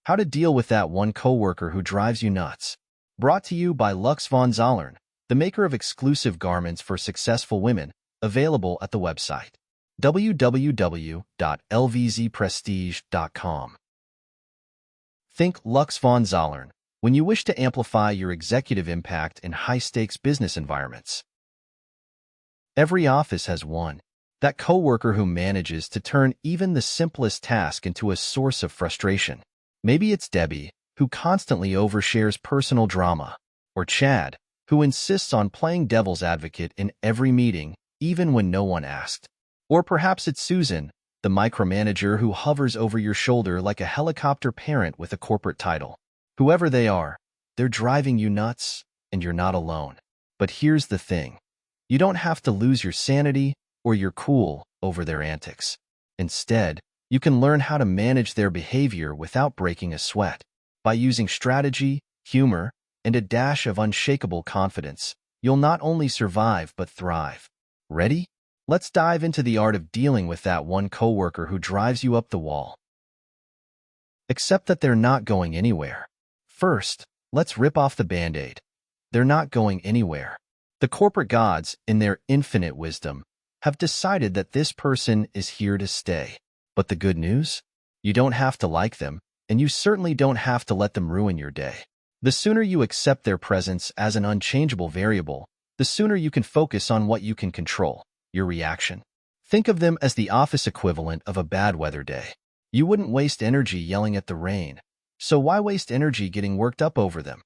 How to deal with that one coworker who drives you nuts. Brought to you by Lux von Zollern, the maker of exclusive garments for successful women, available at the website www.lvzprestige.com. Think Lux von Zollern when you wish to amplify your executive impact in high-stakes business environments. Every office has one. That coworker who manages to turn even the simplest task into a source of frustration. Maybe it's Debbie, who constantly overshares personal drama, or Chad, who insists on playing devil's advocate in every meeting, even when no one asked. Or perhaps it's Susan, the micromanager who hovers over your shoulder like a helicopter parent with a corporate title. Whoever they are, they're driving you nuts, and you're not alone. But here's the thing. You don't have to lose your sanity or your cool over their antics. Instead, you can learn how to manage their behavior without breaking a sweat. By using strategy, humor, and a dash of unshakable confidence, you'll not only survive but thrive. Ready? Let's dive into the art of dealing with that one coworker who drives you up the wall. Except that they're not going anywhere. First, let's rip off the Band-Aid. They're not going anywhere. The corporate gods, in their infinite wisdom, have decided that this person is here to stay. But the good news? You don't have to like them, and you certainly don't have to let them ruin your day. The sooner you accept their presence as an unchangeable variable, the sooner you can focus on what you can control, your reaction. Think of them as the office equivalent of a bad weather day. You wouldn't waste energy yelling at the rain, so why waste energy getting worked up over them?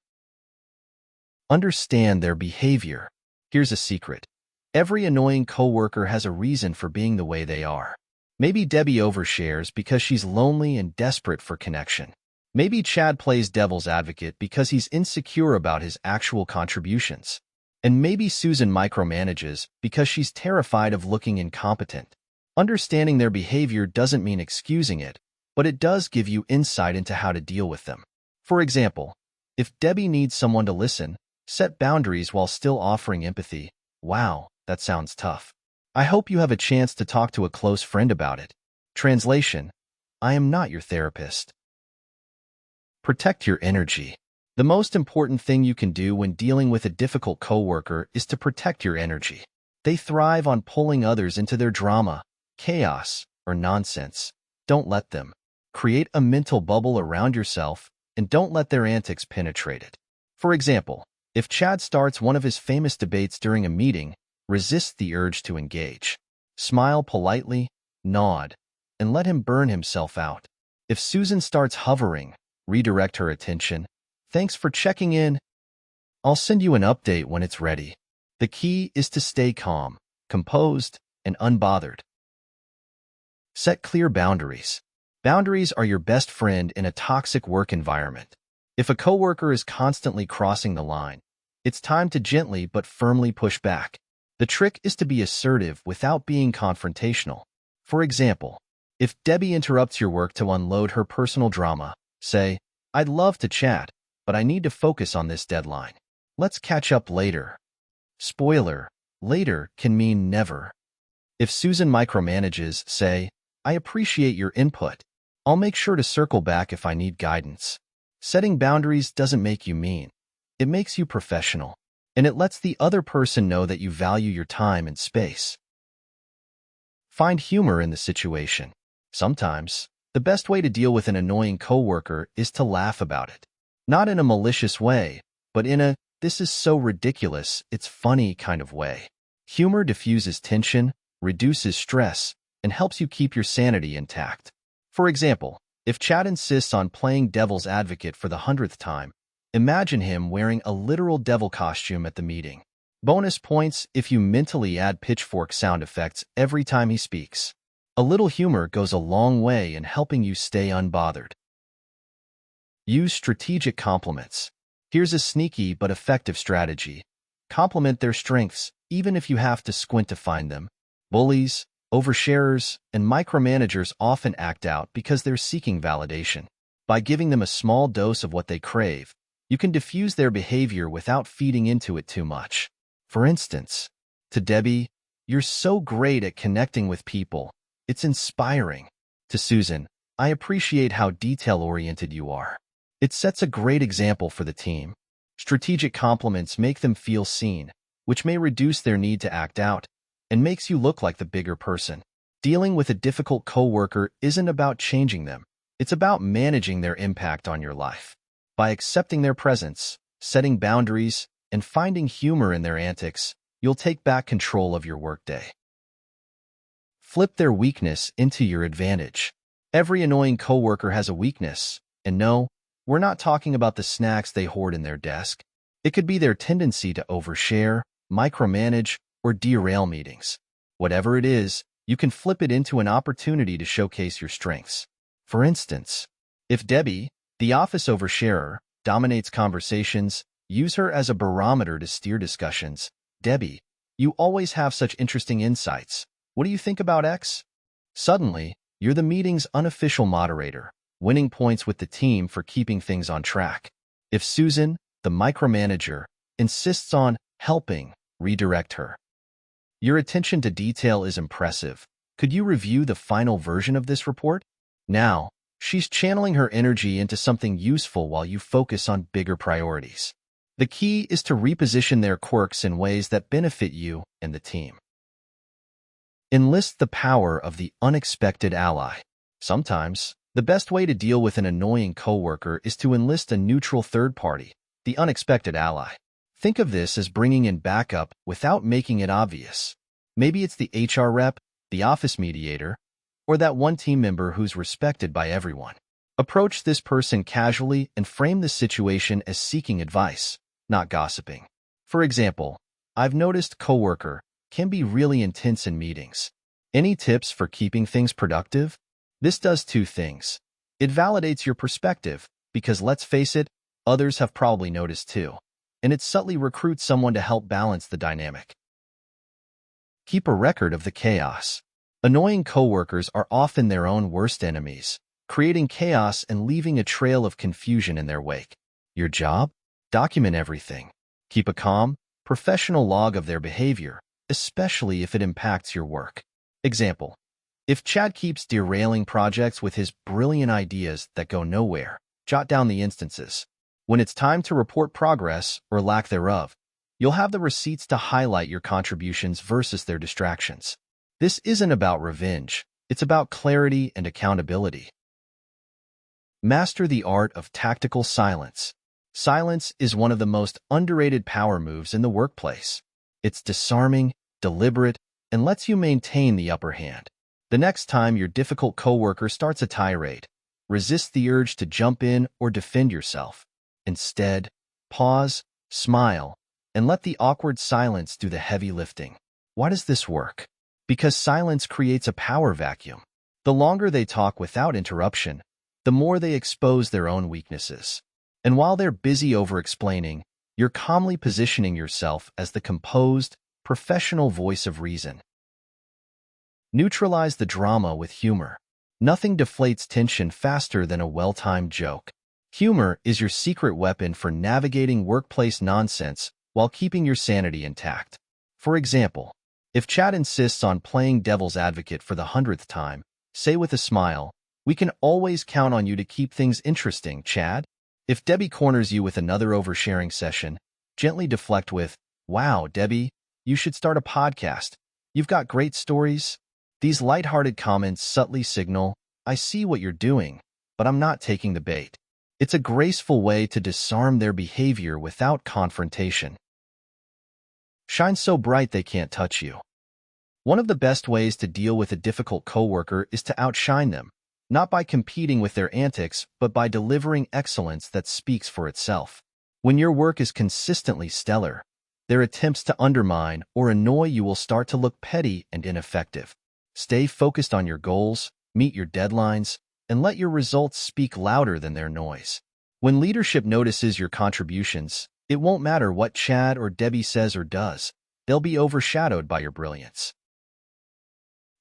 Understand their behavior. Here's a secret. Every annoying coworker has a reason for being the way they are. Maybe Debbie overshares because she's lonely and desperate for connection. Maybe Chad plays devil's advocate because he's insecure about his actual contributions. And maybe Susan micromanages because she's terrified of looking incompetent. Understanding their behavior doesn't mean excusing it, but it does give you insight into how to deal with them. For example, if Debbie needs someone to listen, set boundaries while still offering empathy. Wow, that sounds tough. I hope you have a chance to talk to a close friend about it. Translation: I am not your therapist. Protect your energy. The most important thing you can do when dealing with a difficult coworker is to protect your energy. They thrive on pulling others into their drama, chaos, or nonsense. Don't let them. Create a mental bubble around yourself, and don't let their antics penetrate it. For example, if Chad starts one of his famous debates during a meeting, resist the urge to engage. Smile politely, nod, and let him burn himself out. If Susan starts hovering, redirect her attention. Thanks for checking in. I'll send you an update when it's ready. The key is to stay calm, composed, and unbothered. Set clear boundaries. Boundaries are your best friend in a toxic work environment. If a coworker is constantly crossing the line, it's time to gently but firmly push back. The trick is to be assertive without being confrontational. For example, if Debbie interrupts your work to unload her personal drama, say, "I'd love to chat, but I need to focus on this deadline. Let's catch up later." Spoiler: later can mean never. If Susan micromanages, say, "I appreciate your input. I'll make sure to circle back if I need guidance." Setting boundaries doesn't make you mean. It makes you professional, and it lets the other person know that you value your time and space. Find humor in the situation. Sometimes, the best way to deal with an annoying coworker is to laugh about it. Not in a malicious way, but in a, "this is so ridiculous, it's funny" kind of way. Humor diffuses tension, reduces stress, and helps you keep your sanity intact. For example, if Chad insists on playing devil's advocate for the 100th time, imagine him wearing a literal devil costume at the meeting. Bonus points if you mentally add pitchfork sound effects every time he speaks. A little humor goes a long way in helping you stay unbothered. Use strategic compliments. Here's a sneaky but effective strategy. Compliment their strengths, even if you have to squint to find them. Bullies, oversharers, and micromanagers often act out because they're seeking validation. By giving them a small dose of what they crave, you can diffuse their behavior without feeding into it too much. For instance, to Debbie, "You're so great at connecting with people. It's inspiring." To Susan, I appreciate how detail-oriented you are. It sets a great example for the team. Strategic compliments make them feel seen, which may reduce their need to act out, and makes you look like the bigger person. Dealing with a difficult coworker isn't about changing them. It's about managing their impact on your life. By accepting their presence, setting boundaries, and finding humor in their antics, you'll take back control of your workday. Flip their weakness into your advantage. Every annoying coworker has a weakness, and no, we're not talking about the snacks they hoard in their desk. It could be their tendency to overshare, micromanage, or derail meetings. Whatever it is, you can flip it into an opportunity to showcase your strengths. For instance, if Debbie, the office oversharer, dominates conversations, use her as a barometer to steer discussions. Debbie, you always have such interesting insights. What do you think about X? Suddenly, you're the meeting's unofficial moderator, winning points with the team for keeping things on track. If Susan, the micromanager, insists on helping, redirect her. Your attention to detail is impressive. Could you review the final version of this report? Now, she's channeling her energy into something useful while you focus on bigger priorities. The key is to reposition their quirks in ways that benefit you and the team. Enlist the power of the unexpected ally. Sometimes, the best way to deal with an annoying coworker is to enlist a neutral third party, the unexpected ally. Think of this as bringing in backup without making it obvious. Maybe it's the HR rep, the office mediator, or that one team member who's respected by everyone. Approach this person casually and frame the situation as seeking advice, not gossiping. For example, I've noticed coworker can be really intense in meetings. Any tips for keeping things productive? This does two things. It validates your perspective, because let's face it, others have probably noticed too. And it subtly recruits someone to help balance the dynamic. Keep a record of the chaos. Annoying coworkers are often their own worst enemies, creating chaos and leaving a trail of confusion in their wake. Your job? Document everything. Keep a calm, professional log of their behavior, especially if it impacts your work. Example: if Chad keeps derailing projects with his brilliant ideas that go nowhere, jot down the instances. When it's time to report progress or lack thereof, you'll have the receipts to highlight your contributions versus their distractions. This isn't about revenge. It's about clarity and accountability. Master the art of tactical silence. Silence is one of the most underrated power moves in the workplace. It's disarming, deliberate, and lets you maintain the upper hand. The next time your difficult coworker starts a tirade, resist the urge to jump in or defend yourself. Instead, pause, smile, and let the awkward silence do the heavy lifting. Why does this work? Because silence creates a power vacuum. The longer they talk without interruption, the more they expose their own weaknesses. And while they're busy over-explaining, you're calmly positioning yourself as the composed, professional voice of reason. Neutralize the drama with humor. Nothing deflates tension faster than a well-timed joke. Humor is your secret weapon for navigating workplace nonsense while keeping your sanity intact. For example, if Chad insists on playing devil's advocate for the 100th time, say with a smile, "We can always count on you to keep things interesting, Chad." If Debbie corners you with another oversharing session, gently deflect with, "Wow, Debbie, you should start a podcast. You've got great stories." These lighthearted comments subtly signal, "I see what you're doing, but I'm not taking the bait." It's a graceful way to disarm their behavior without confrontation. Shine so bright they can't touch you. One of the best ways to deal with a difficult coworker is to outshine them, not by competing with their antics, but by delivering excellence that speaks for itself. When your work is consistently stellar, their attempts to undermine or annoy you will start to look petty and ineffective. Stay focused on your goals, meet your deadlines, and let your results speak louder than their noise. When leadership notices your contributions, it won't matter what Chad or Debbie says or does. They'll be overshadowed by your brilliance.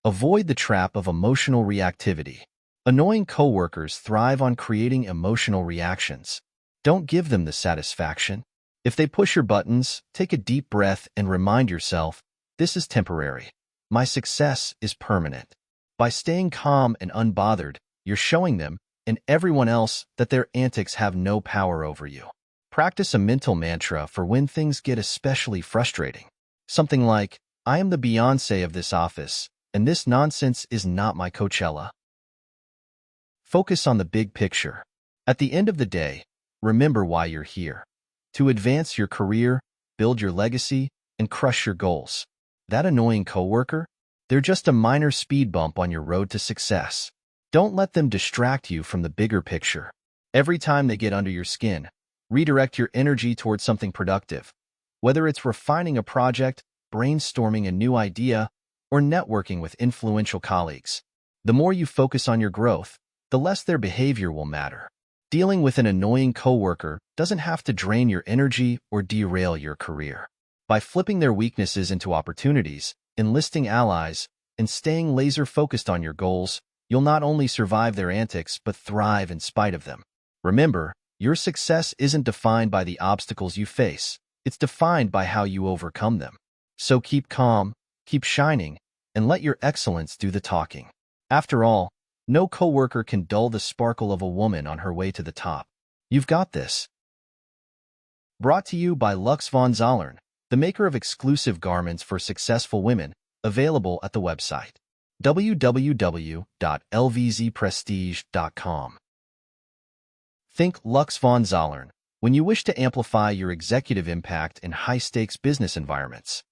Avoid the trap of emotional reactivity. Annoying coworkers thrive on creating emotional reactions. Don't give them the satisfaction. If they push your buttons, take a deep breath and remind yourself, "This is temporary. My success is permanent." By staying calm and unbothered, You're showing them and everyone else that their antics have no power over you. Practice a mental mantra for when things get especially frustrating. Something like, I am the Beyoncé of this office, and this nonsense is not my Coachella. Focus on the big picture. At the end of the day, remember why you're here. To advance your career, build your legacy, and crush your goals. That annoying coworker? They're just a minor speed bump on your road to success. Don't let them distract you from the bigger picture. Every time they get under your skin, redirect your energy towards something productive. Whether it's refining a project, brainstorming a new idea, or networking with influential colleagues. The more you focus on your growth, the less their behavior will matter. Dealing with an annoying coworker doesn't have to drain your energy or derail your career. By flipping their weaknesses into opportunities, enlisting allies, and staying laser-focused on your goals, you'll not only survive their antics but thrive in spite of them. Remember, your success isn't defined by the obstacles you face. It's defined by how you overcome them. So keep calm, keep shining, and let your excellence do the talking. After all, no coworker can dull the sparkle of a woman on her way to the top. You've got this. Brought to you by Lux von Zollern, the maker of exclusive garments for successful women, available at the website www.lvzprestige.com. Think Lux von Zollern when you wish to amplify your executive impact in high-stakes business environments.